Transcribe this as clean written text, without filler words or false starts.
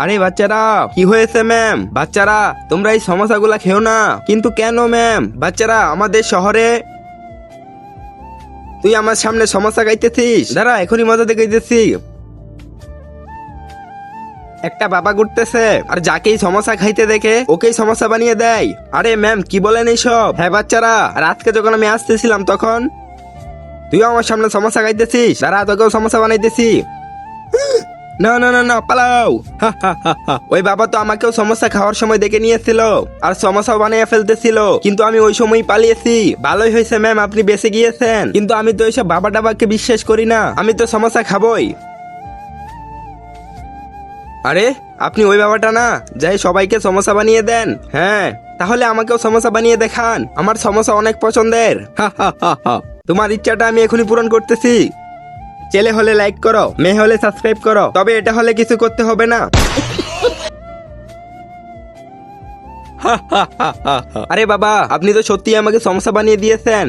আরে বাচ্চারা, কি হয়েছে ম্যাম? বাচ্চারা, তোমরা এই সমস্যাগুলা খেও না। কিন্তু কেন ম্যাম? বাচ্চারা, আমাদের শহরে তুই আমার সামনে সমস্যা গাইতেছিস? দাঁড়া, এখনই মজা দেখাইতেছি। একটা বাবা ঘুরতেছে আর যাকেই সমস্যা খাইতে দেখে ওকেই সমস্যা বানিয়ে দেয়। আরে ম্যাম, কি বলেন এইসব? হ্যাঁ বাচ্চারা, রাতকে যখন আমি আসতেছিলাম তখন তুইও আমার সামনে সমস্যা খাইতেছিস। দাঁড়া, তোকেও সমস্যা বানাইতেছি। না না না না, পালাও। ওই বাবা তো আমাকেও সমস্যা খাওয়ার সময় দেখে নিয়েছিল আর সমস্যা বানিয়ে ফেলতেছিল, কিন্তু আমি ওই সময় পালিয়েছি। ভালোই হয়েছে ম্যাম, আপনি বেঁচে গিয়েছেন। কিন্তু আমি তো এইসব বাবা টাবাকে বিশ্বাস করি না, আমি তো সমস্যা খাবই। আরে, আপনি ওই বাবাটা না, যাই সবাইকে সমস্যা বানিয়ে দেন? হ্যাঁ, তাহলে আমাকেও সমস্যা বানিয়ে দেখান, আমার সমস্যা অনেক পছন্দের। তোমার ইচ্ছাটা আমি এখনই পূরণ করতেছি। ছেলে হলে লাইক করো, মেয়ে হলে সাবস্ক্রাইব করো, তবে এটা হলে কিছু করতে হবে না। আরে বাবা, আপনি তো সত্যি আমাকে সমস্যা বানিয়ে দিয়েছেন।